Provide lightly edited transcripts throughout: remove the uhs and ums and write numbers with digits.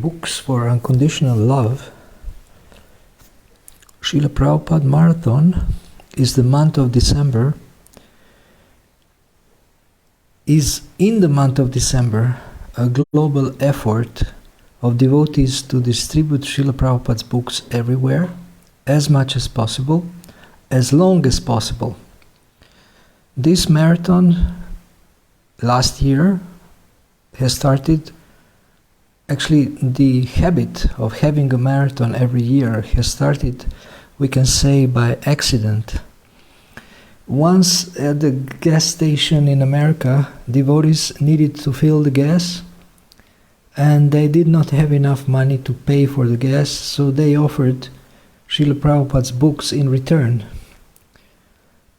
books for unconditional love, Srila Prabhupada Marathon is the month of December, is in the month of December a global effort of devotees to distribute Srila Prabhupada's books everywhere, as much as possible, as long as possible. This marathon last year has started. Actually, the habit of having a marathon every year has started, we can say, by accident. Once at the gas station in America, devotees needed to fill the gas, and they did not have enough money to pay for the gas, so they offered Srila Prabhupada's books in return.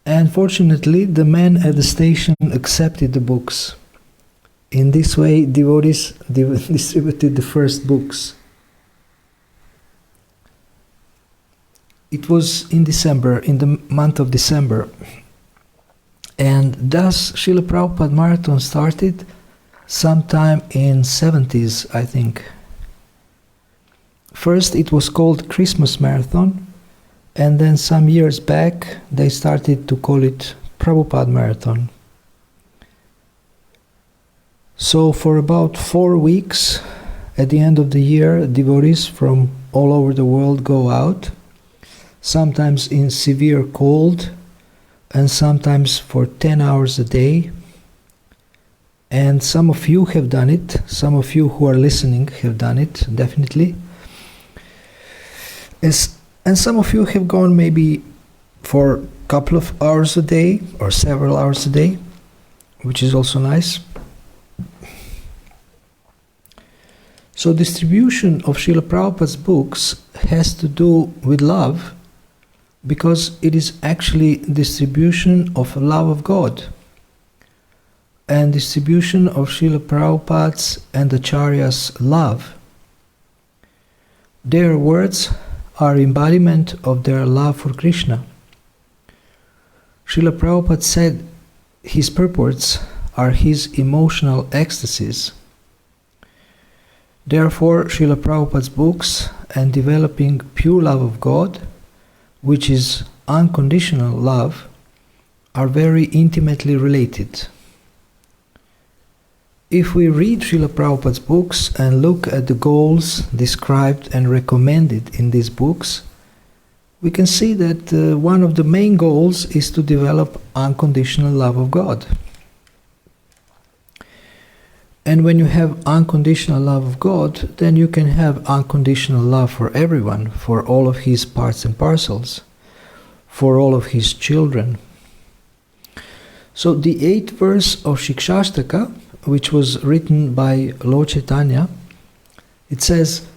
And fortunately, the man at the station accepted the books. In this way, devotees distributed the first books. It was in December, in the month of December. And thus, Srila Prabhupada Marathon started sometime in 70s, I think. First, it was called Christmas Marathon, and then some years back, they started to call it Prabhupada Marathon. So for about 4 weeks, at the end of the year, devotees from all over the world go out, sometimes in severe cold, and sometimes for 10 hours a day. And some of you have done it, some of you who are listening have done it, definitely. And some of you have gone maybe for a couple of hours a day, or several hours a day, which is also nice. So distribution of Srila Prabhupada's books has to do with love, because it is actually distribution of love of God and distribution of Srila Prabhupada's and Acharya's love. Their words are embodiment of their love for Krishna. Srila Prabhupada said his purports are his emotional ecstasies. Therefore, Srila Prabhupada's books and developing pure love of God, which is unconditional love, are very intimately related. If we read Srila Prabhupada's books and look at the goals described and recommended in these books, we can see that one of the main goals is to develop unconditional love of God. And when you have unconditional love of God, then you can have unconditional love for everyone, for all of His parts and parcels, for all of His children. So the 8th verse of Shikshashtaka, which was written by Lord Chaitanya, it says,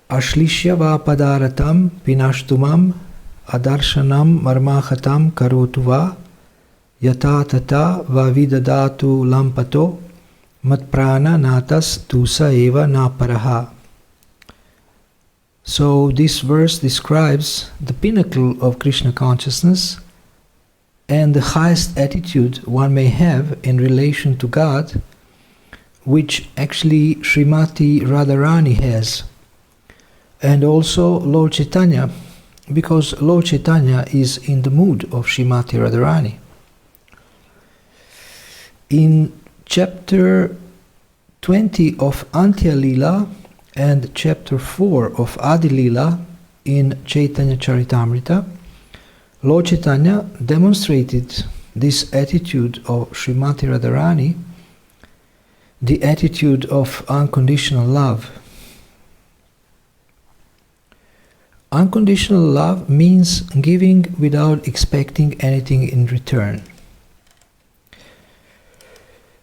Ashlishya va padaratam vinashtumam adarshanam marmahatam karotu va yata tata va vidadatu lampato matprana natas tusa eva naparaha. So this verse describes the pinnacle of Krishna consciousness and the highest attitude one may have in relation to God, which actually Srimati Radharani has, and also Lord Chaitanya, because Lord Chaitanya is in the mood of Srimati Radharani. In chapter 20 of Antya Lila and chapter 4 of Adi Lila in Chaitanya Charitamrita, Lord Chaitanya demonstrated this attitude of Srimati Radharani, the attitude of unconditional love. Unconditional love means giving without expecting anything in return.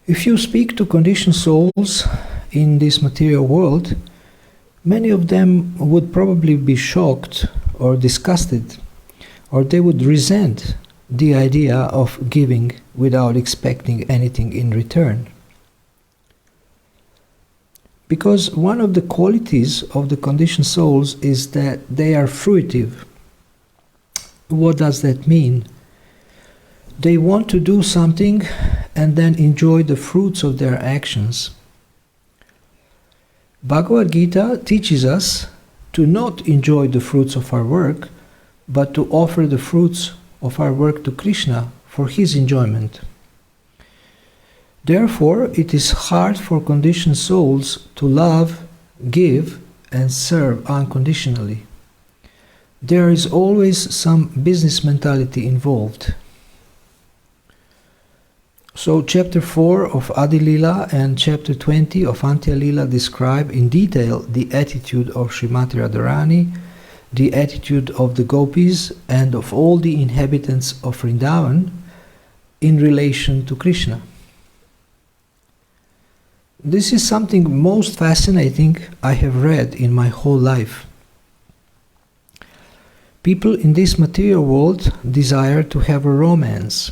If you speak to conditioned souls in this material world, many of them would probably be shocked or disgusted, or they would resent the idea of giving without expecting anything in return. Because one of the qualities of the conditioned souls is that they are fruitive. What does that mean? They want to do something and then enjoy the fruits of their actions. Bhagavad Gita teaches us to not enjoy the fruits of our work, but to offer the fruits of our work to Krishna for his enjoyment. Therefore, it is hard for conditioned souls to love, give, and serve unconditionally. There is always some business mentality involved. So chapter 4 of Adi Lila and chapter 20 of Antya Lila describe in detail the attitude of Srimati Radharani, the attitude of the gopis and of all the inhabitants of Vrindavan in relation to Krishna. This is something most fascinating I have read in my whole life. People in this material world desire to have a romance.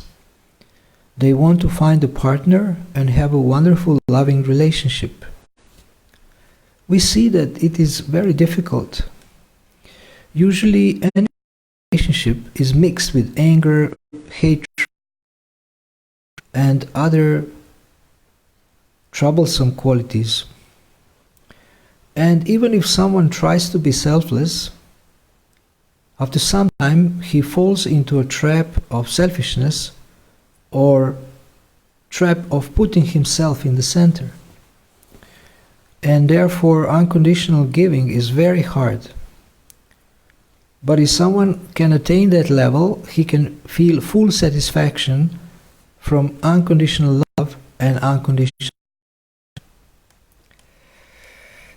They want to find a partner and have a wonderful, loving relationship. We see that it is very difficult. Usually, any relationship is mixed with anger, hatred, and other troublesome qualities. And even if someone tries to be selfless, after some time he falls into a trap of selfishness or trap of putting himself in the center. And therefore unconditional giving is very hard. But if someone can attain that level, he can feel full satisfaction from unconditional love and unconditional.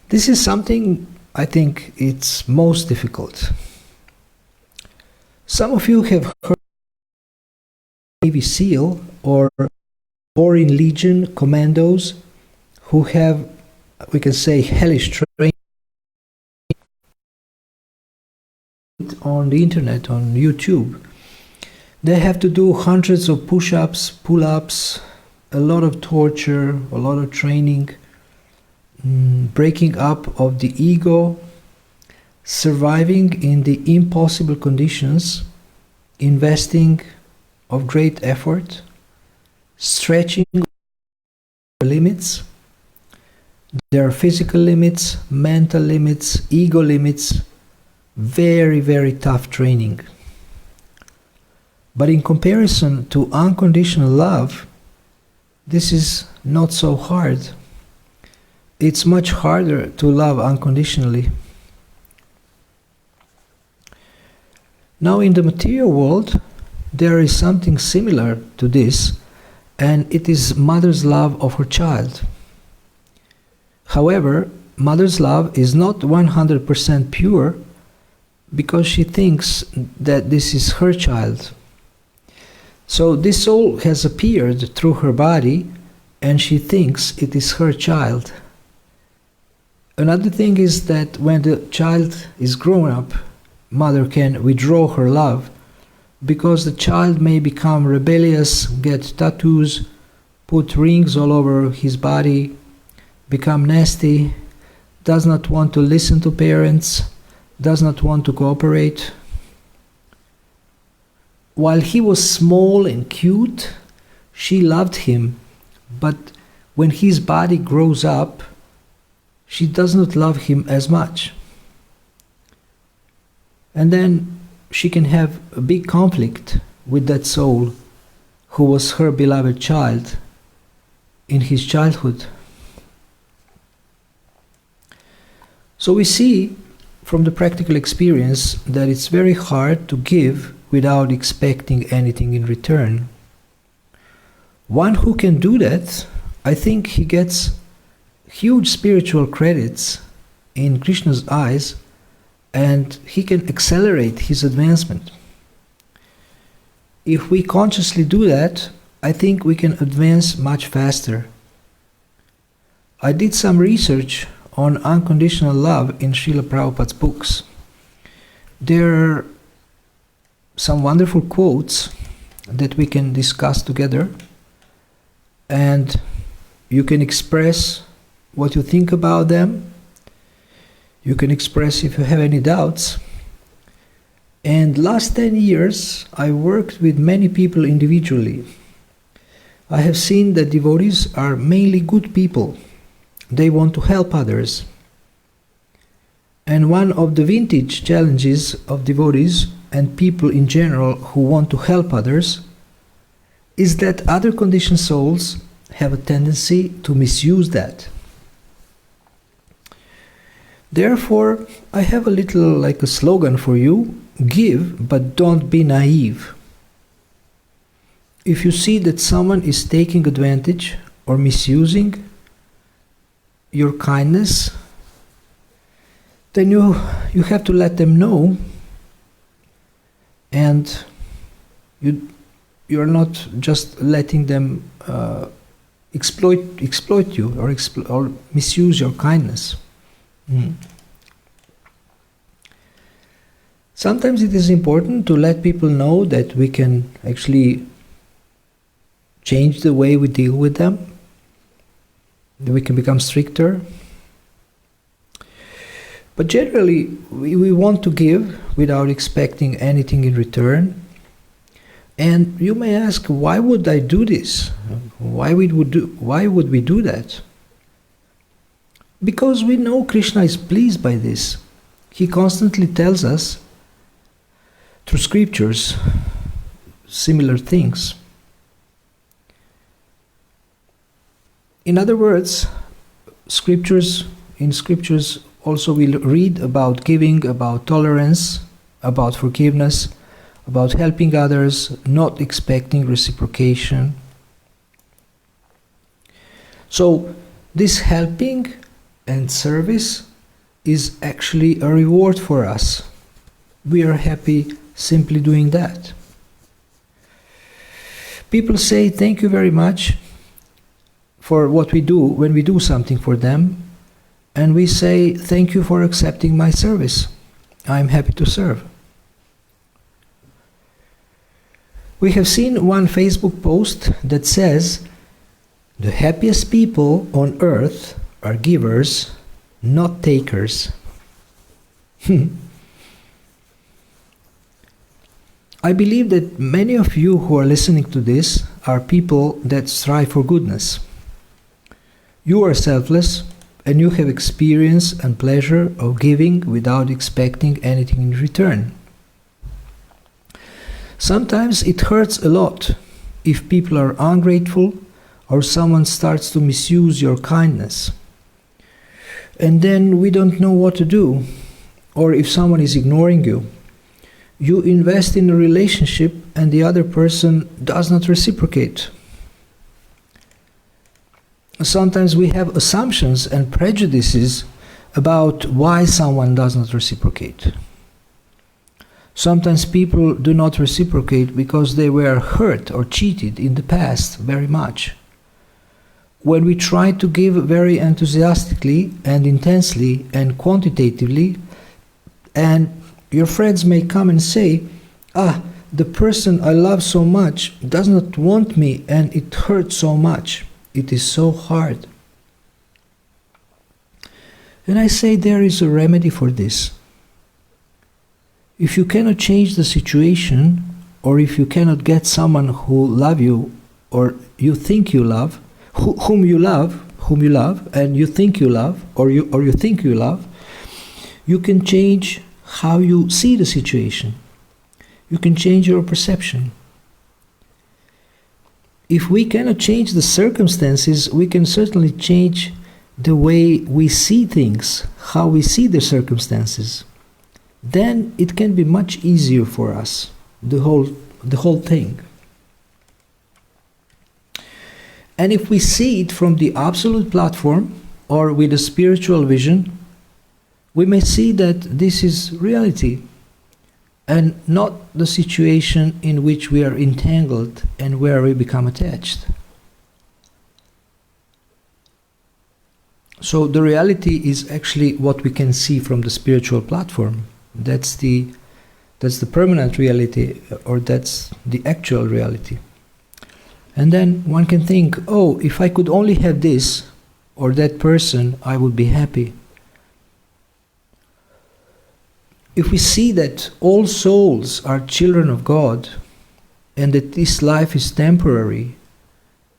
This is something I think it's most difficult. Some of you have heard Navy SEAL or Foreign Legion commandos who have, we can say, hellish training on the internet, on YouTube. They have to do hundreds of push-ups, pull-ups, a lot of torture, a lot of training, breaking up of the ego, surviving in the impossible conditions, investing of great effort, stretching the limits. There are physical limits, mental limits, ego limits, very, very tough training. But in comparison to unconditional love, this is not so hard. It's much harder to love unconditionally. Now in the material world, there is something similar to this, and it is mother's love of her child. However, mother's love is not 100% pure because she thinks that this is her child. So this soul has appeared through her body and she thinks it is her child. Another thing is that when the child is grown up, mother can withdraw her love because the child may become rebellious, get tattoos, put rings all over his body, become nasty, does not want to listen to parents, does not want to cooperate. While he was small and cute, she loved him, but when his body grows up, she does not love him as much. And then she can have a big conflict with that soul who was her beloved child in his childhood. So we see from the practical experience that it's very hard to give without expecting anything in return. One who can do that, I think he gets huge spiritual credits in Krishna's eyes, and he can accelerate his advancement. If we consciously do that, I think we can advance much faster. I did some research on unconditional love in Srila Prabhupada's books. There are some wonderful quotes that we can discuss together, and you can express what you think about them. You can express if you have any doubts. And last 10 years, I worked with many people individually. I have seen that devotees are mainly good people. They want to help others. And one of the vintage challenges of devotees and people in general who want to help others is that other conditioned souls have a tendency to misuse that. Therefore, I have a little like a slogan for you: give, but don't be naive. If you see that someone is taking advantage or misusing your kindness, then you have to let them know, and you're not just letting them exploit you or misuse your kindness. Sometimes it is important to let people know that we can actually change the way we deal with them, that we can become stricter. But generally, we want to give without expecting anything in return. And you may ask, why would I do this? Why would we do that? Because we know Krishna is pleased by this. He constantly tells us through scriptures similar things. In other words, in scriptures also we'll read about giving, about tolerance, about forgiveness, about helping others, not expecting reciprocation. So this helping and service is actually a reward for us. We are happy simply doing that. People say thank you very much for what we do when we do something for them, and we say thank you for accepting my service. I'm happy to serve. We have seen one Facebook post that says, the happiest people on earth are givers, not takers. I believe that many of you who are listening to this are people that strive for goodness. You are selfless, and you have experience and pleasure of giving without expecting anything in return. Sometimes it hurts a lot if people are ungrateful or someone starts to misuse your kindness. And then we don't know what to do. Or if someone is ignoring you, you invest in a relationship and the other person does not reciprocate. Sometimes we have assumptions and prejudices about why someone does not reciprocate. Sometimes people do not reciprocate because they were hurt or cheated in the past very much. When we try to give very enthusiastically and intensely and quantitatively, and your friends may come and say, the person I love so much does not want me and it hurts so much. It is so hard. And I say there is a remedy for this. If you cannot change the situation, or if you cannot get someone who love you, or you think you love, whom you love, and you think you love, or you think you love, you can change how you see the situation. You can change your perception. If we cannot change the circumstances, we can certainly change the way we see things, how we see the circumstances. Then it can be much easier for us, the whole thing. And if we see it from the absolute platform or with a spiritual vision, we may see that this is reality and not the situation in which we are entangled and where we become attached. So the reality is actually what we can see from the spiritual platform. That's the permanent reality, or that's the actual reality. And then one can think, if I could only have this or that person, I would be happy. If we see that all souls are children of God and that this life is temporary,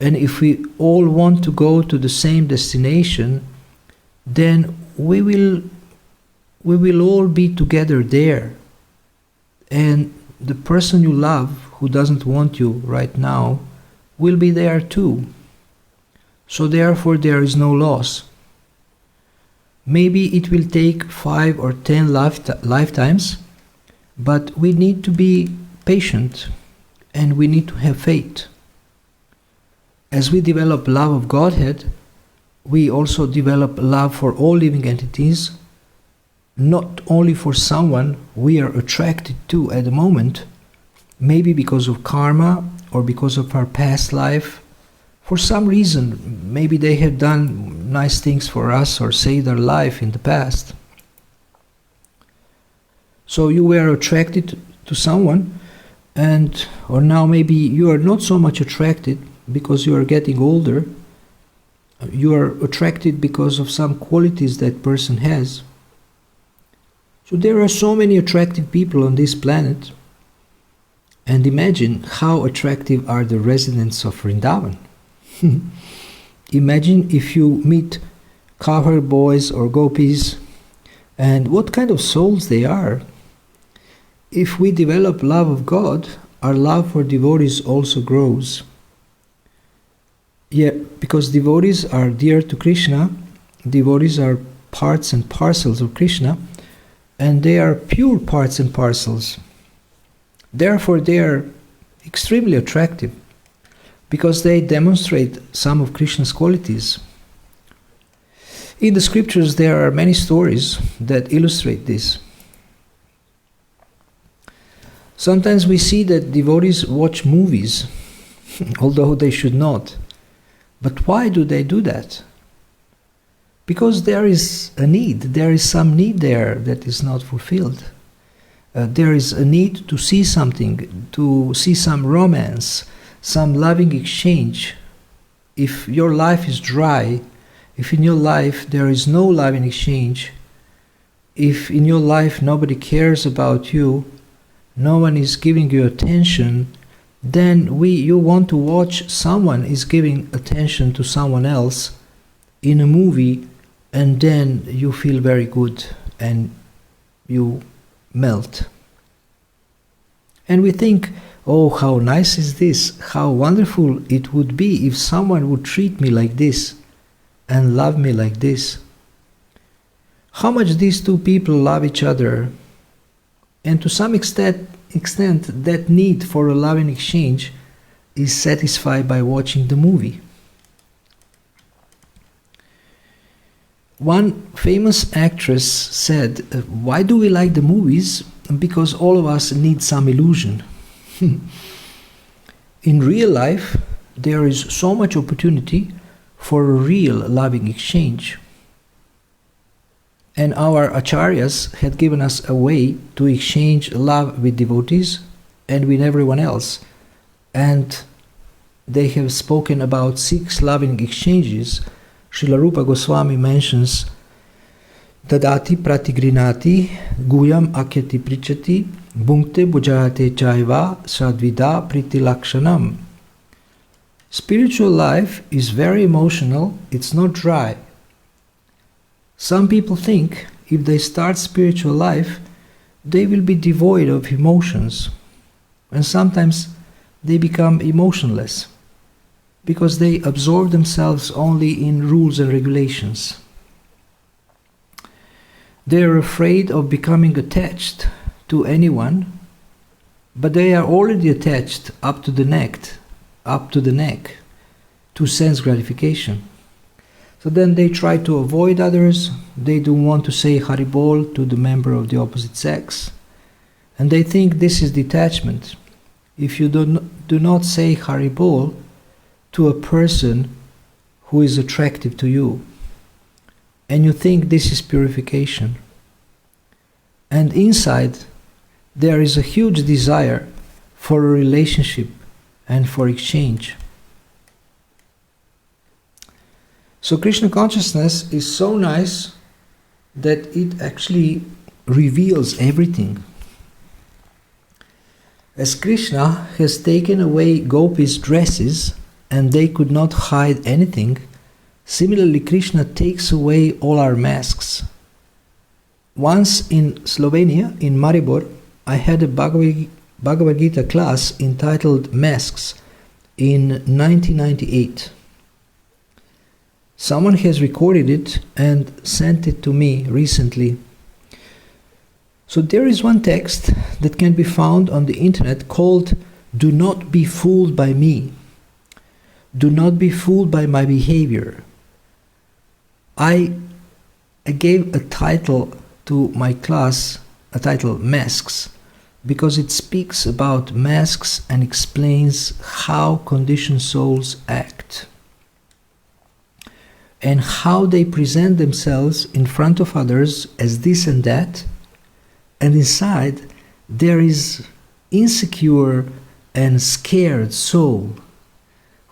and if we all want to go to the same destination, then we will we will all be together there. And the person you love, who doesn't want you right now, will be there too. So therefore there is no loss. Maybe it will take 5 or 10 lifetimes, but we need to be patient and we need to have faith. As we develop love of Godhead, we also develop love for all living entities, not only for someone we are attracted to at the moment, maybe because of karma or because of our past life. For some reason, maybe they have done nice things for us or saved our life in the past. So you were attracted to someone, or now maybe you are not so much attracted because you are getting older. You are attracted because of some qualities that person has. So there are so many attractive people on this planet. And imagine how attractive are the residents of Vrindavan. Imagine if you meet cowherd boys or gopis, and what kind of souls they are. If we develop love of God, our love for devotees also grows. Yeah, because devotees are dear to Krishna, devotees are parts and parcels of Krishna, and they are pure parts and parcels. Therefore they are extremely attractive, because they demonstrate some of Krishna's qualities. In the scriptures there are many stories that illustrate this. Sometimes we see that devotees watch movies, although they should not. But why do they do that? Because there is a need, there is some need there that is not fulfilled. There is a need to see something, to see some romance, some loving exchange. If your life is dry, if in your life there is no loving exchange, if in your life nobody cares about you, no one is giving you attention, then you want to watch someone is giving attention to someone else in a movie, and then you feel very good and you melt. And we think, oh, how nice is this, how wonderful it would be if someone would treat me like this and love me like this. How much these two people love each other, and to some extent that need for a loving exchange is satisfied by watching the movie. One famous actress said, why do we like the movies? Because all of us need some illusion. In real life, there is so much opportunity for a real loving exchange. And our acharyas had given us a way to exchange love with devotees and with everyone else. And they have spoken about 6 loving exchanges. Srila Rupa Goswami mentions Dadati pratigrinati guyam akyati prichati bhunkte bujayate chaiva sadvida pritilakshanam. Spiritual life is very emotional, it's not dry. Some people think if they start spiritual life, they will be devoid of emotions. And sometimes they become emotionless because they absorb themselves only in rules and regulations. They are afraid of becoming attached to anyone, but they are already attached up to the neck to sense gratification. So then they try to avoid others, they don't want to say Haribol to the member of the opposite sex, and they think this is detachment. If you do not say Haribol to a person who is attractive to you, and you think this is purification, and inside there is a huge desire for a relationship and for exchange. So Krishna consciousness is so nice that it actually reveals everything. As Krishna has taken away gopis' dresses and they could not hide anything, similarly Krishna takes away all our masks. Once in Slovenia, in Maribor, I had a Bhagavad Gita class entitled Masks in 1998. Someone has recorded it and sent it to me recently. So there is one text that can be found on the internet called "Do not be fooled by me. Do not be fooled by my behavior." I gave a title to my class, a title Masks, because it speaks about masks and explains how conditioned souls act and how they present themselves in front of others as this and that, and inside there is insecure and scared soul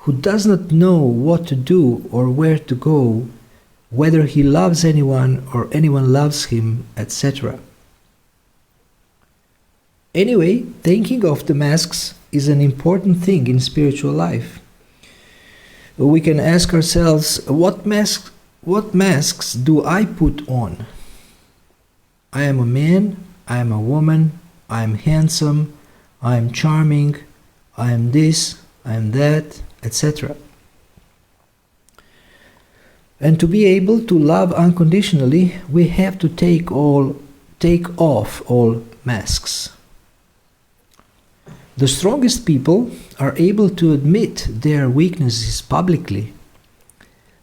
who does not know what to do or where to go, whether he loves anyone or anyone loves him, etc. Anyway, thinking of the masks is an important thing in spiritual life. We can ask ourselves, what masks do I put on? I am a man, I am a woman, I am handsome, I am charming, I am this, I am that, etc. And to be able to love unconditionally, we have to take off all masks. The strongest people are able to admit their weaknesses publicly.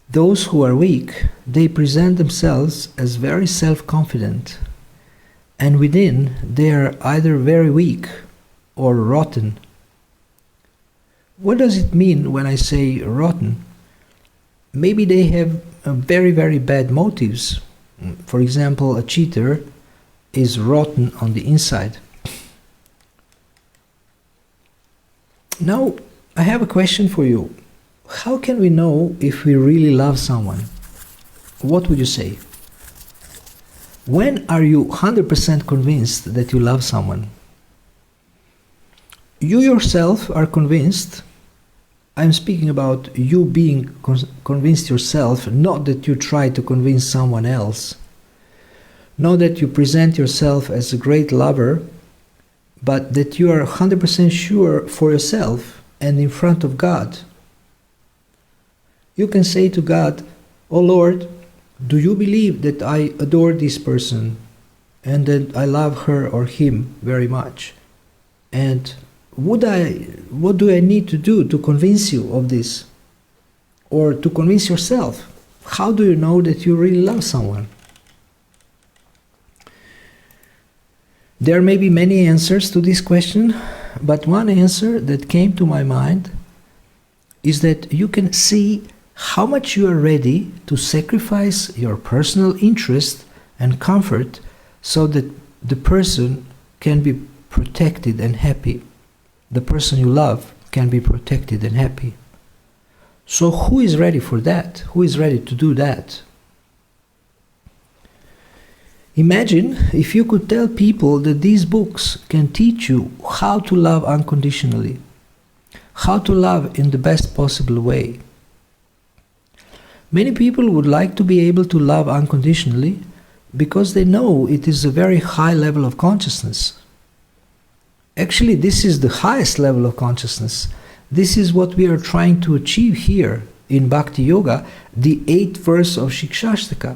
Those who are weak, they present themselves as very self-confident, and within they are either very weak or rotten. What does it mean when I say rotten? Maybe they have very, very bad motives. For example, a cheater is rotten on the inside. Now, I have a question for you. How can we know if we really love someone? What would you say? When are you 100% convinced that you love someone? You yourself are convinced. I'm speaking about you being convinced yourself, not that you try to convince someone else. Not that you present yourself as a great lover, but that you are 100% sure for yourself and in front of God. You can say to God, "Oh Lord, do you believe that I adore this person and that I love her or him very much? And what do I need to do to convince you of this? Or to convince yourself? How do you know that you really love someone?" There may be many answers to this question, but one answer that came to my mind is that you can see how much you are ready to sacrifice your personal interest and comfort so that the person can be protected and happy. The person you love can be protected and happy. So who is ready for that? Who is ready to do that? Imagine if you could tell people that these books can teach you how to love unconditionally, how to love in the best possible way. Many people would like to be able to love unconditionally because they know it is a very high level of consciousness. Actually, this is the highest level of consciousness. This is what we are trying to achieve here in Bhakti Yoga, the 8th verse of Shikshashtaka,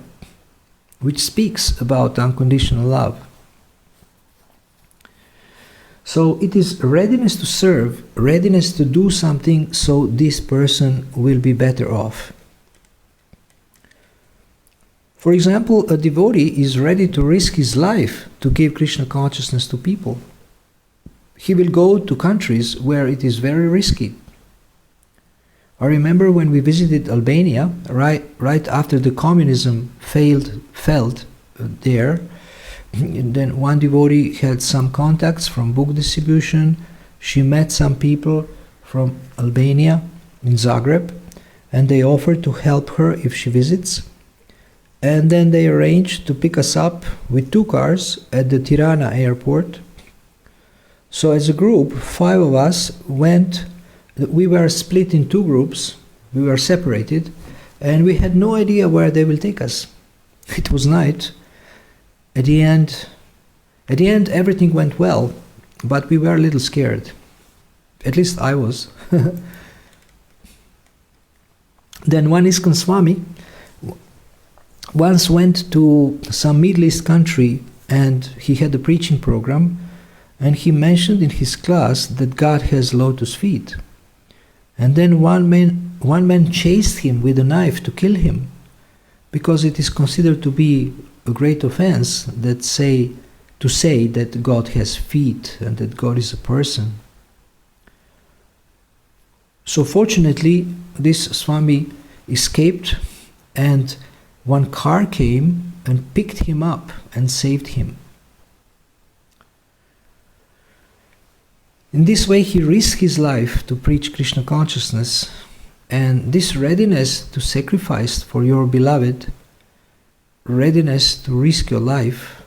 which speaks about unconditional love. So it is readiness to serve, readiness to do something so this person will be better off. For example, a devotee is ready to risk his life to give Krishna consciousness to people. He will go to countries where it is very risky. I remember when we visited Albania, right after the communism failed there, then one devotee had some contacts from book distribution. She met some people from Albania in Zagreb, and they offered to help her if she visits. And then they arranged to pick us up with 2 cars at the Tirana airport. So as a group, 5 of us went. We were split in 2 groups, we were separated, and we had no idea where they will take us. It was night, At the end, everything went well, but we were a little scared. At least I was. Then one ISKCON Swami once went to some Middle East country, and he had a preaching program, and he mentioned in his class that God has lotus feet. And then one man chased him with a knife to kill him, because it is considered to be a great offense to say that God has feet and that God is a person. So fortunately, this Swami escaped, and one car came and picked him up and saved him. In this way, he risked his life to preach Krishna consciousness, and this readiness to sacrifice for your beloved, readiness to risk your life,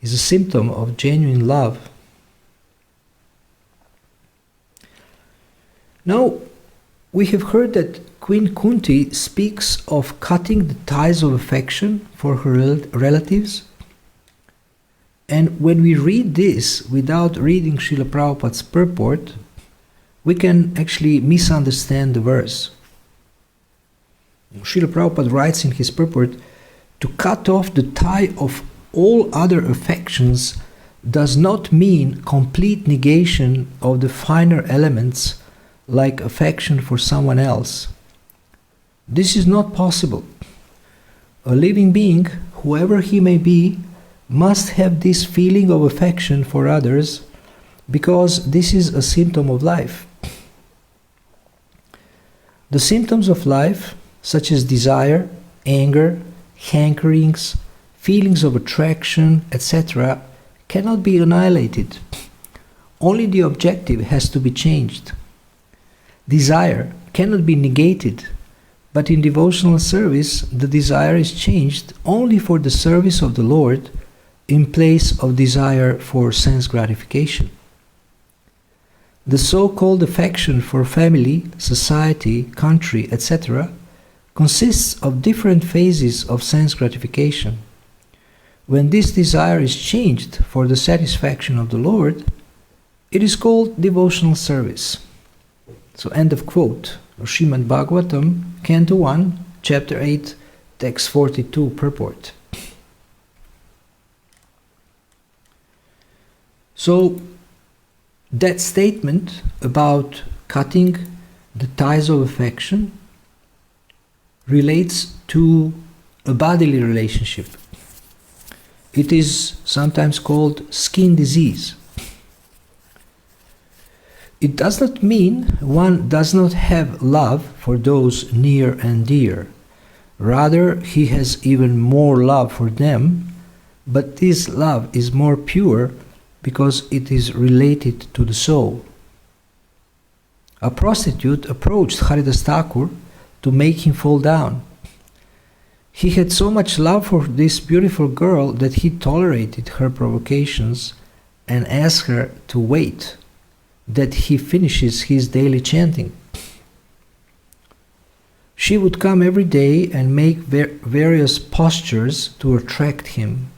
is a symptom of genuine love. Now, we have heard that Queen Kunti speaks of cutting the ties of affection for her relatives. And when we read this without reading Srila Prabhupada's purport, we can actually misunderstand the verse. Srila Prabhupada writes in his purport, to cut off the tie of all other affections does not mean complete negation of the finer elements like affection for someone else. This is not possible. A living being, whoever he may be, must have this feeling of affection for others, because this is a symptom of life. The symptoms of life, such as desire, anger, hankerings, feelings of attraction, etc., cannot be annihilated. Only the objective has to be changed. Desire cannot be negated, but in devotional service, the desire is changed only for the service of the Lord, in place of desire for sense gratification. The so-called affection for family, society, country, etc. consists of different phases of sense gratification. When this desire is changed for the satisfaction of the Lord, it is called devotional service. So end of quote. Srimad Bhagavatam, Canto 1, Chapter 8, Text 42, purport. So that statement about cutting the ties of affection relates to a bodily relationship. It is sometimes called skin disease. It does not mean one does not have love for those near and dear. Rather, he has even more love for them, but this love is more pure because it is related to the soul. A prostitute approached Haridas Thakur to make him fall down. He had so much love for this beautiful girl that he tolerated her provocations and asked her to wait that he finishes his daily chanting. She would come every day and make various postures to attract him,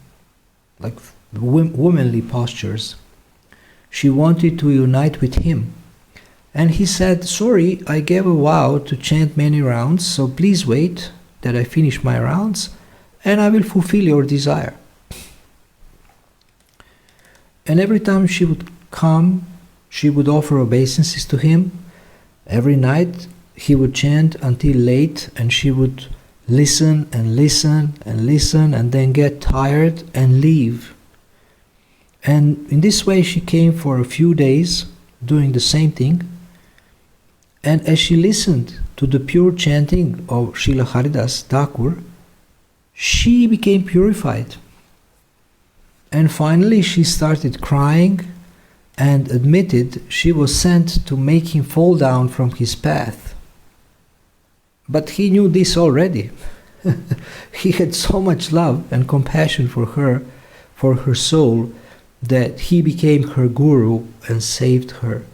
like womanly postures. She wanted to unite with him. And he said, sorry, I gave a vow to chant many rounds, so please wait that I finish my rounds, and I will fulfill your desire. And every time she would come, she would offer obeisances to him. Every night he would chant until late, and she would listen and listen and listen, and then get tired and leave. And in this way she came for a few days doing the same thing. And as she listened to the pure chanting of Srila Haridas Thakur, she became purified. And finally she started crying and admitted she was sent to make him fall down from his path. But he knew this already. He had so much love and compassion for her soul, that he became her guru and saved her.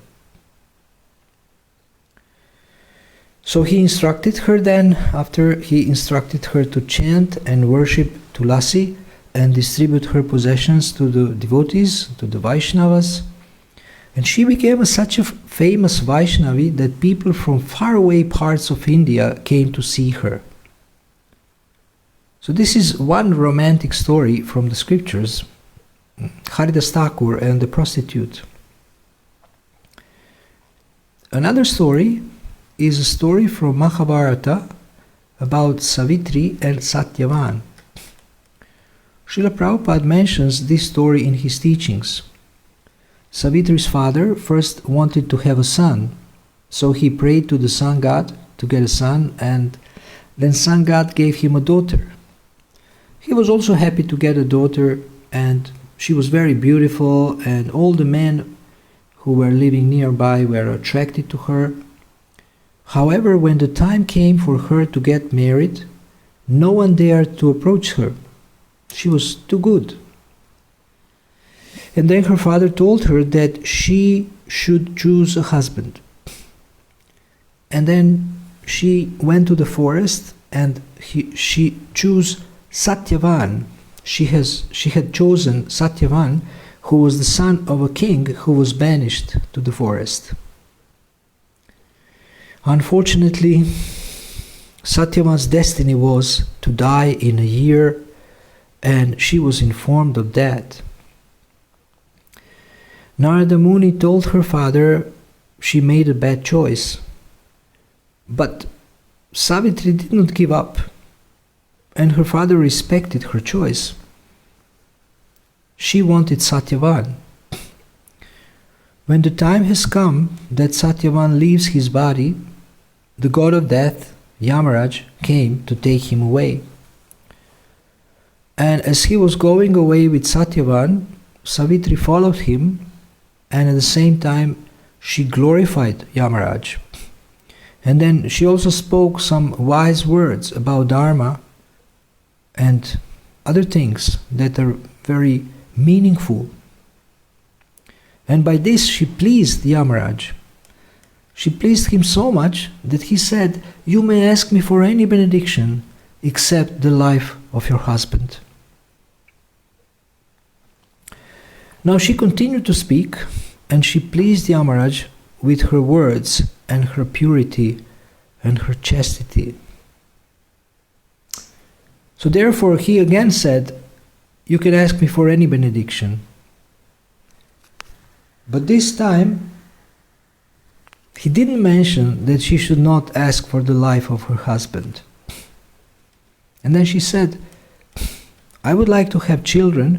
So he instructed her then, after he instructed her to chant and worship Tulasi and distribute her possessions to the devotees, to the Vaishnavas. And she became such a famous Vaishnavi that people from faraway parts of India came to see her. So this is one romantic story from the scriptures, Haridas Thakur and the prostitute. Another story is a story from Mahabharata about Savitri and Satyavan. Srila Prabhupada mentions this story in his teachings. Savitri's father first wanted to have a son, so he prayed to the sun god to get a son, and then sun god gave him a daughter. He was also happy to get a daughter, and she was very beautiful, and all the men who were living nearby were attracted to her. However, when the time came for her to get married, no one dared to approach her. She was too good. And then her father told her that she should choose a husband. And then she went to the forest and she chose Satyavan. She had chosen Satyavan, who was the son of a king who was banished to the forest. Unfortunately, Satyavan's destiny was to die in a year, and she was informed of that. Narada Muni told her father she made a bad choice. But Savitri did not give up, and her father respected her choice. She wanted Satyavan. When the time has come that Satyavan leaves his body, the god of death, Yamaraj, came to take him away. And as he was going away with Satyavan, Savitri followed him, and at the same time she glorified Yamaraj. And then she also spoke some wise words about Dharma and other things that are very meaningful. And by this she pleased Yamaraj. She pleased him so much that he said, "You may ask me for any benediction except the life of your husband." Now she continued to speak, and she pleased Yamaraj with her words and her purity and her chastity. So therefore he again said, "You can ask me for any benediction." But this time he didn't mention that she should not ask for the life of her husband. And then she said, "I would like to have children,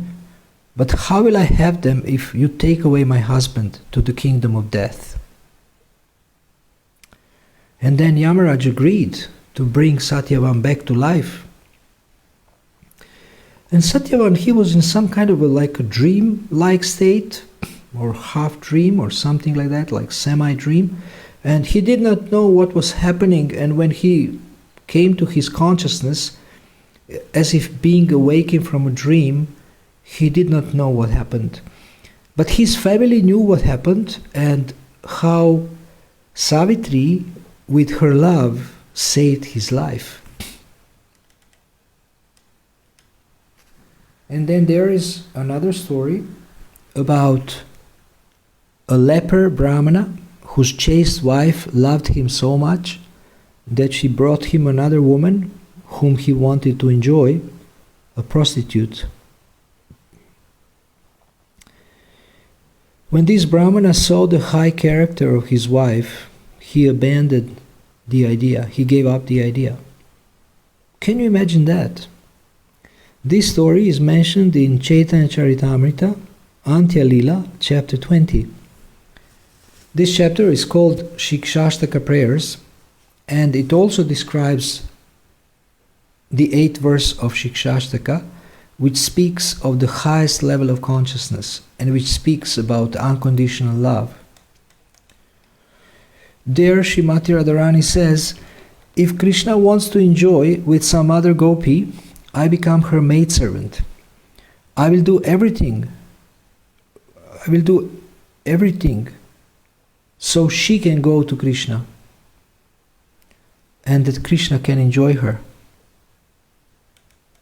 but how will I have them if you take away my husband to the kingdom of death?" And then Yamaraj agreed to bring Satyavan back to life. And Satyavan, he was in some kind of like a dream-like state, or half-dream or something like that, like semi-dream. And he did not know what was happening, and when he came to his consciousness, as if being awakened from a dream, he did not know what happened. But his family knew what happened, and how Savitri, with her love, saved his life. And then there is another story about a leper Brahmana whose chaste wife loved him so much that she brought him another woman whom he wanted to enjoy, a prostitute. When this Brahmana saw the high character of his wife, he abandoned the idea, he gave up the idea. Can you imagine that? This story is mentioned in Chaitanya Charitamrita, Antya Lila, chapter 20. This chapter is called Shikshashtaka prayers, and it also describes the 8th verse of Shikshashtaka, which speaks of the highest level of consciousness and which speaks about unconditional love. There Srimati Radharani says, "If Krishna wants to enjoy with some other gopi, I become her maidservant. I will do everything so she can go to Krishna and that Krishna can enjoy her."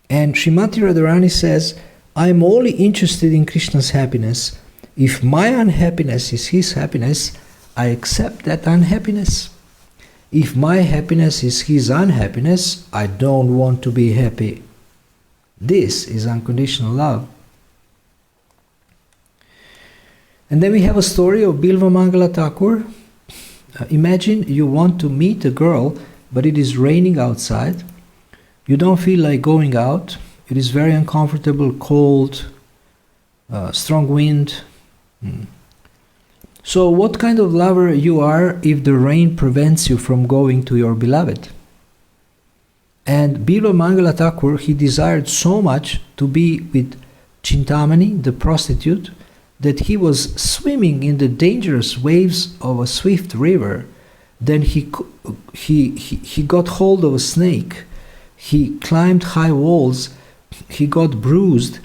And Srimati Radharani says, I am only interested in Krishna's happiness. If my unhappiness is his happiness, I accept that unhappiness. If my happiness is his unhappiness, I don't want to be happy. This is unconditional love. And then we have a story of Bilva Mangala Thakur. Imagine you want to meet a girl, but it is raining outside. You don't feel like going out. It is very uncomfortable, cold, strong wind. So what kind of lover you are if the rain prevents you from going to your beloved? And Bilva Mangala Thakur, he desired so much to be with Chintamani, the prostitute, that he was swimming in the dangerous waves of a swift river. Then he got hold of a snake. He climbed high walls. He got bruised,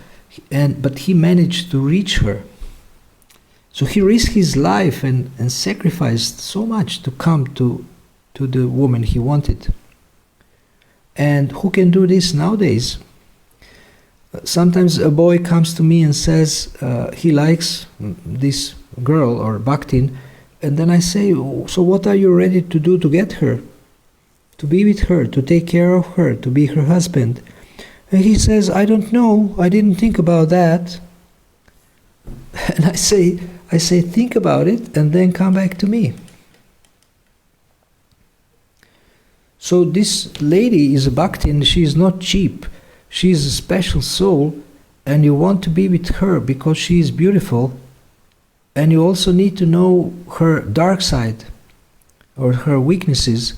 but he managed to reach her. So he risked his life and sacrificed so much to come to the woman he wanted. And who can do this nowadays? Sometimes a boy comes to me and says he likes this girl or Bhaktin, and then I say, so what are you ready to do to get her? To be with her, to take care of her, to be her husband? And he says, I don't know, I didn't think about that. And I say, think about it and then come back to me. So this lady is a Bhaktin, she is not cheap. She is a special soul, and you want to be with her because she is beautiful, and you also need to know her dark side or her weaknesses,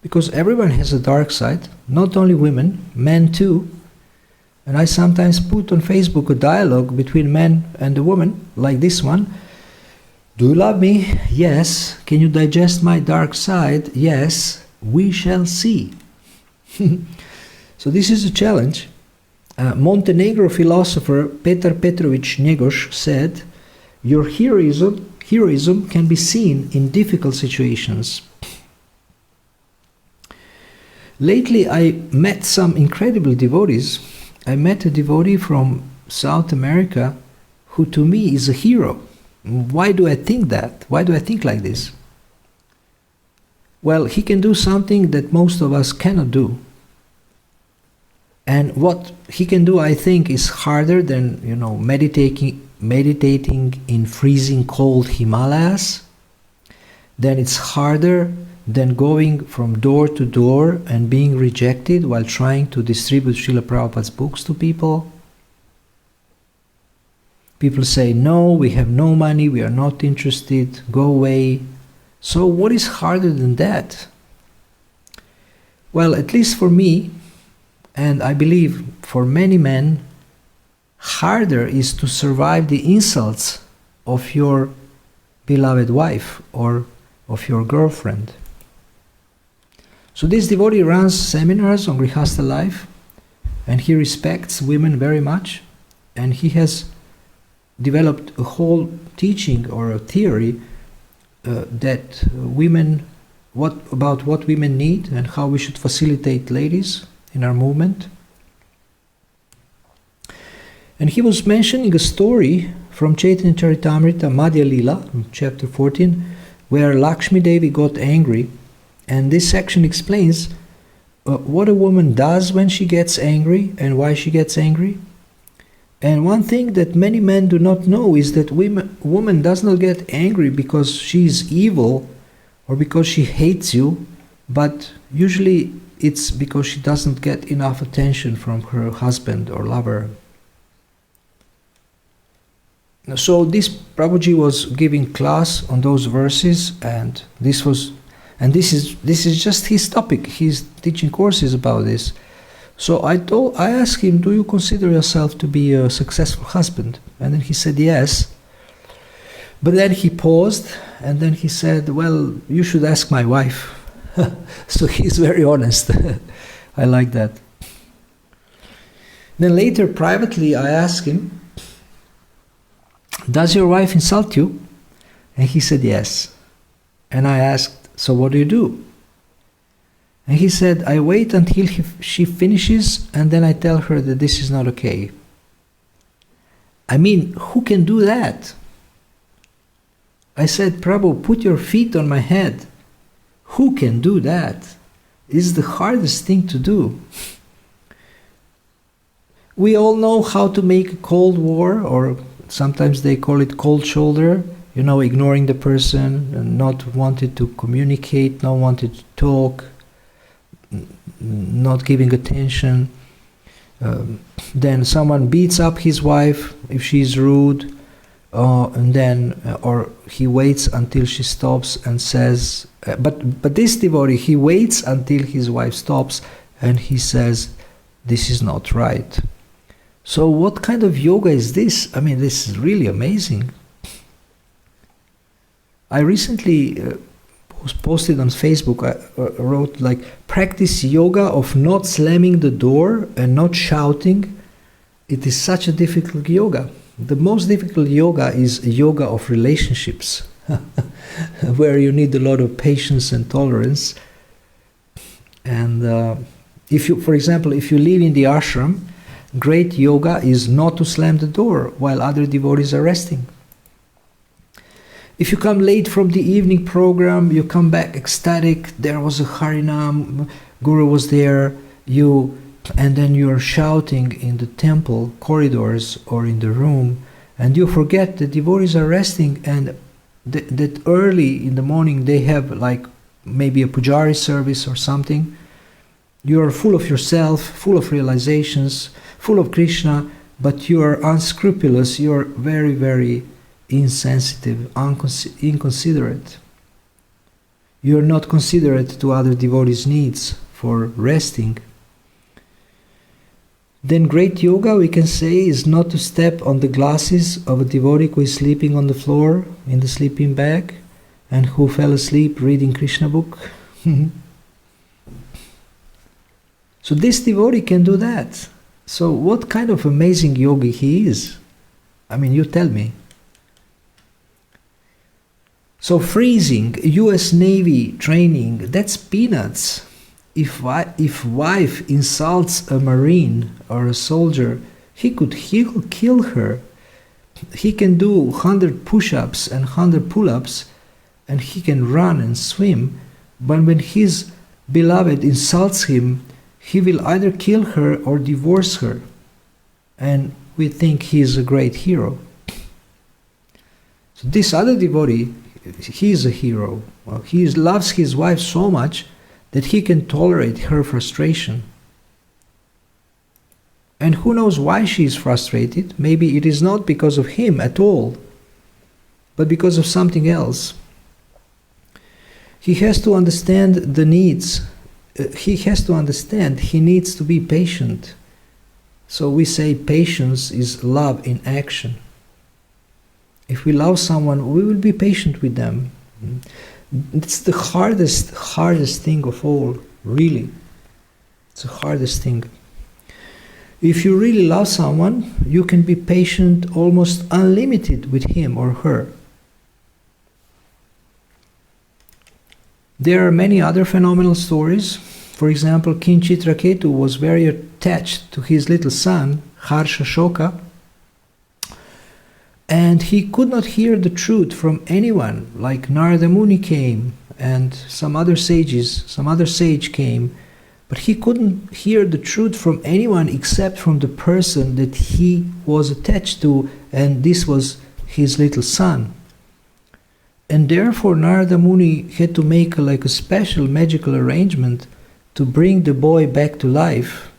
because everyone has a dark side, not only women, men too. And I sometimes put on Facebook a dialogue between men and a woman, like this one. Do you love me? Yes. Can you digest my dark side? Yes. We shall see. So this is a challenge. Montenegro philosopher Petar Petrovich Njegoš said, your heroism can be seen in difficult situations. Lately I met some incredible devotees. I met a devotee from South America who to me is a hero. Why do I think that? Why do I think like this? Well, he can do something that most of us cannot do. And what he can do, I think, is harder than, meditating in freezing cold Himalayas. Then it's harder than going from door to door and being rejected while trying to distribute Srila Prabhupada's books to people. People say, no, we have no money, we are not interested, go away. So what is harder than that? Well, at least for me, and I believe for many men, harder is to survive the insults of your beloved wife or of your girlfriend. So this devotee runs seminars on Grihastha life, and he respects women very much, and he has developed a whole teaching or a theory that what women need and how we should facilitate ladies in our movement. And he was mentioning a story from Chaitanya Charitamrita, Madhya Lila, chapter 14, where Lakshmi Devi got angry. And this section explains what a woman does when she gets angry and why she gets angry. And one thing that many men do not know is that woman does not get angry because she is evil or because she hates you, but usually it's because she doesn't get enough attention from her husband or lover. So this Prabhuji was giving class on those verses, and this is just his topic. He's teaching courses about this. So I asked him, do you consider yourself to be a successful husband? And then he said yes. But then he paused, and then he said, well, you should ask my wife. So he's very honest. I like that. Then later, privately, I asked him, does your wife insult you? And he said yes. And I asked, so what do you do? And he said, I wait until she finishes, and then I tell her that this is not okay. I mean, who can do that? I said, Prabhu, put your feet on my head. Who can do that? It's the hardest thing to do. We all know how to make a cold war, or sometimes they call it cold shoulder, ignoring the person, and not wanting to communicate, not wanting to talk, not giving attention. Then someone beats up his wife if she's rude, or he waits until she stops and says, but this devotee, he waits until his wife stops and he says, this is not right. So what kind of yoga is this? I mean, this is really amazing. I recently posted on Facebook, I wrote practice yoga of not slamming the door and not shouting. It is such a difficult yoga. The most difficult yoga is yoga of relationships, where you need a lot of patience and tolerance. And for example, if you live in the ashram, great yoga is not to slam the door while other devotees are resting. If you come late from the evening program, you come back ecstatic, there was a Harinam, Guru was there, and then you're shouting in the temple corridors or in the room, and you forget the devotees are resting, and that early in the morning they have maybe a pujari service or something. You are full of yourself, full of realizations, full of Krishna, but you are unscrupulous, you are very, very insensitive, inconsiderate. You are not considerate to other devotees' needs for resting. Then great yoga, we can say, is not to step on the glasses of a devotee who is sleeping on the floor in the sleeping bag and who fell asleep reading Krishna book. So this devotee can do that. So what kind of amazing yogi he is? I mean, you tell me. So freezing, US Navy training, that's peanuts. If wife insults a Marine or a soldier, he'll kill her. He can do 100 push-ups and 100 pull-ups, and he can run and swim, but when his beloved insults him, he will either kill her or divorce her. And we think he is a great hero. So this other devotee, he is a hero. Well, he loves his wife so much that he can tolerate her frustration. And who knows why she is frustrated? Maybe it is not because of him at all, but because of something else. He has to understand the needs. He has to understand he needs to be patient. So we say patience is love in action. If we love someone, we will be patient with them. It's the hardest thing of all, really. It's the hardest thing. If you really love someone, you can be patient almost unlimited with him or her. There are many other phenomenal stories. For example, King Chitraketu was very attached to his little son, Harsha Shoka, and he could not hear the truth from anyone, like Narada Muni came and some other sage came, but he couldn't hear the truth from anyone except from the person that he was attached to, and this was his little son. And therefore Narada Muni had to make a special magical arrangement to bring the boy back to life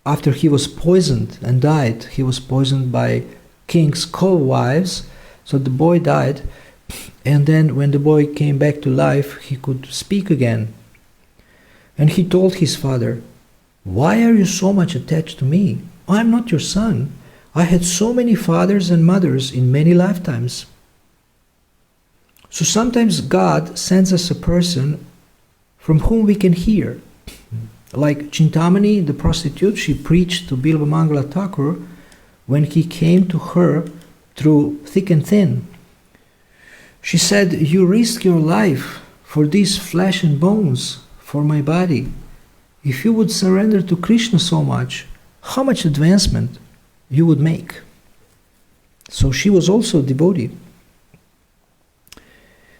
after he was poisoned and died. He was poisoned by king's co-wives, so the boy died, and then when the boy came back to life, he could speak again. And he told his father, "Why are you so much attached to me? I am not your son. I had so many fathers and mothers in many lifetimes." So sometimes God sends us a person from whom we can hear. Like Chintamani, the prostitute, she preached to Bilba Mangala Thakur when he came to her through thick and thin. She said, "You risk your life for these flesh and bones, for my body. If you would surrender to Krishna so much, how much advancement you would make. So she was also a devotee.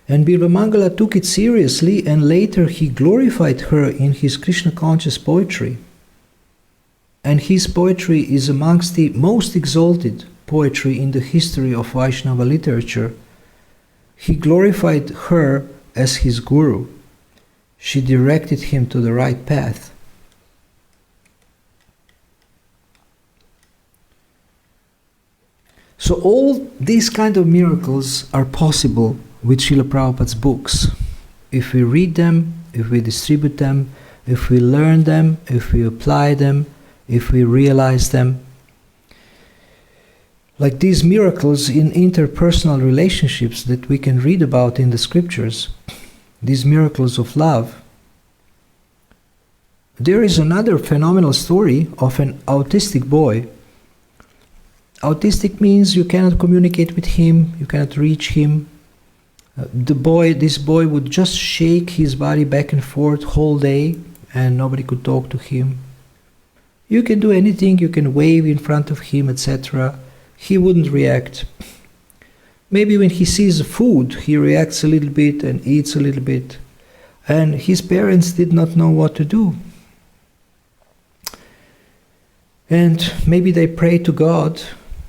And Bilvamangala took it seriously, and later he glorified her in his Krishna conscious poetry. And his poetry is amongst the most exalted poetry in the history of Vaishnava literature. He glorified her as his guru. She directed him to the right path. So all these kind of miracles are possible with Srila Prabhupada's books. If we read them, if we distribute them, if we learn them, if we apply them, if we realize them. Like these miracles in interpersonal relationships that we can read about in the scriptures, these miracles of love. There is another phenomenal story of an autistic boy. Autistic means you cannot communicate with him, you cannot reach him. This boy would just shake his body back and forth whole day and nobody could talk to him. You can do anything, you can wave in front of him, etc. He wouldn't react. Maybe when he sees food, he reacts a little bit and eats a little bit. And his parents did not know what to do. And maybe they prayed to God,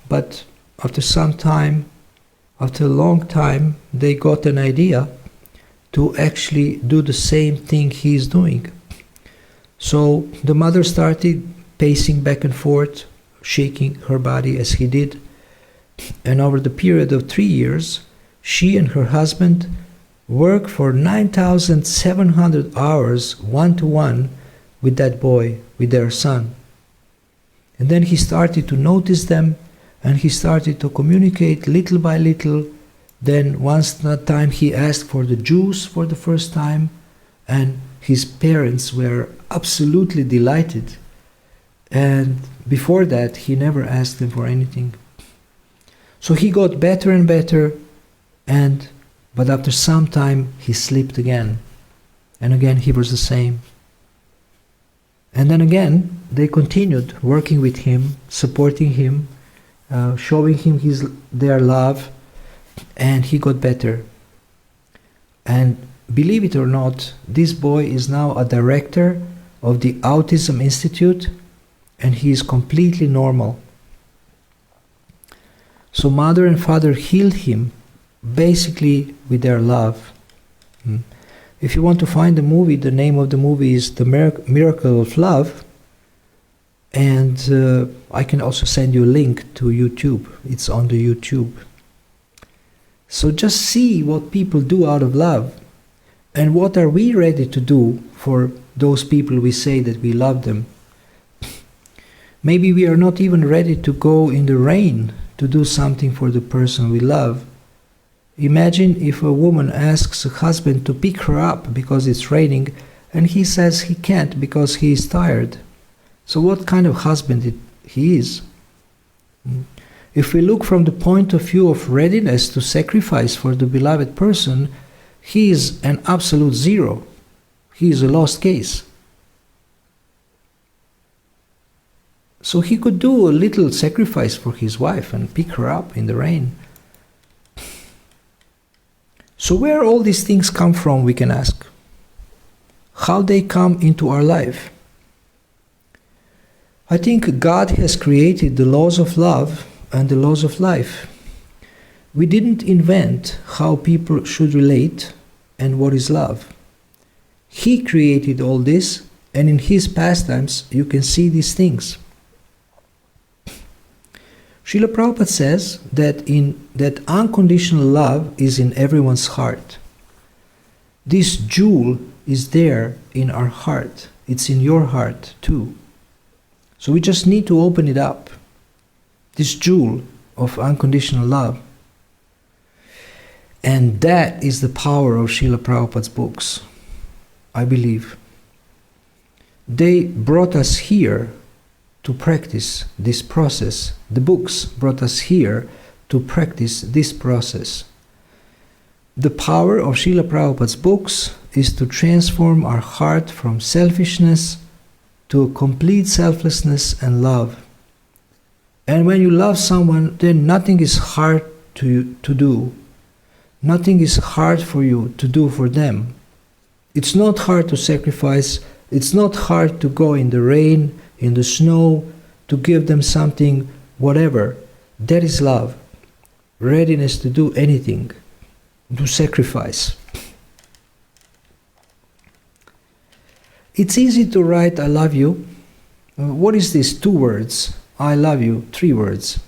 but after some time, after a long time, they got an idea to actually do the same thing he is doing. So the mother started pacing back and forth, shaking her body as he did. And over the period of 3 years, she and her husband worked for 9,700 hours one-to-one with that boy, with their son. And then he started to notice them, and he started to communicate little by little. Then once that time he asked for the juice for the first time, and his parents were absolutely delighted. And before that, he never asked them for anything. So he got better and better, but after some time he slipped again. And again he was the same. And then again, they continued working with him, supporting him, showing him their love, and he got better. And believe it or not, this boy is now a director of the Autism Institute, and he is completely normal. So mother and father healed him basically with their love. If you want to find the movie, the name of the movie is The Miracle of Love. And I can also send you a link to YouTube. It's on the YouTube. So just see what people do out of love. And what are we ready to do for those people we say that we love them? Maybe we are not even ready to go in the rain to do something for the person we love. Imagine if a woman asks a husband to pick her up because it's raining, and he says he can't because he is tired. So what kind of husband he is? If we look from the point of view of readiness to sacrifice for the beloved person, he is an absolute zero. He is a lost case. So he could do a little sacrifice for his wife and pick her up in the rain. So where all these things come from, we can ask. How they come into our life. I think God has created the laws of love and the laws of life. We didn't invent how people should relate and what is love. He created all this, and in his pastimes you can see these things. Srila Prabhupada says that unconditional love is in everyone's heart. This jewel is there in our heart. It's in your heart too. So we just need to open it up. This jewel of unconditional love. And that is the power of Srila Prabhupada's books, I believe. They brought us here to practice this process. The books brought us here to practice this process. The power of Srila Prabhupada's books is to transform our heart from selfishness to a complete selflessness and love. And when you love someone, then nothing is hard to do. Nothing is hard for you to do for them. It's not hard to sacrifice. It's not hard to go in the rain, in the snow, to give them something, whatever. That is love. Readiness to do anything, to sacrifice. It's easy to write I love you. What is this? 2 words. I love you, 3 words.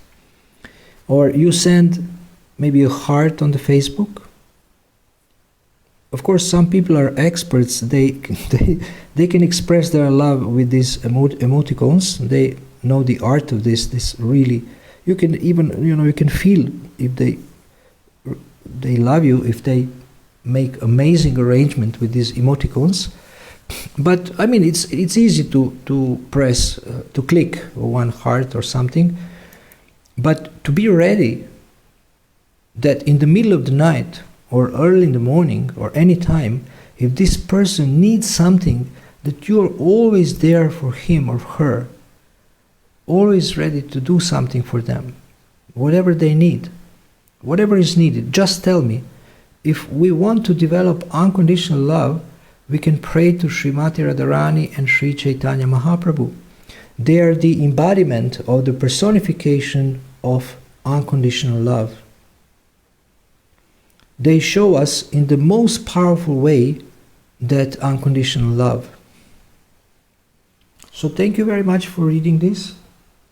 Or you send maybe a heart on the Facebook. Of course, some people are experts. They can express their love with these emoticons. They know the art of this. This really, you can even, you can feel if they love you, if they make amazing arrangement with these emoticons. But I mean, it's easy to press, to click one heart or something. But to be ready that in the middle of the night or early in the morning or any time, if this person needs something, that you are always there for him or her, always ready to do something for them, whatever they need, whatever is needed. Just tell me. If we want to develop unconditional love, we can pray to Srimati Radharani and Sri Chaitanya Mahaprabhu. They are the embodiment of the personification of unconditional love. They show us in the most powerful way that unconditional love. So thank you very much for reading this.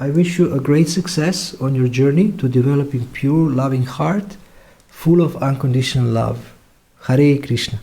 I wish you a great success on your journey to developing pure, loving heart, full of unconditional love. Hare Krishna.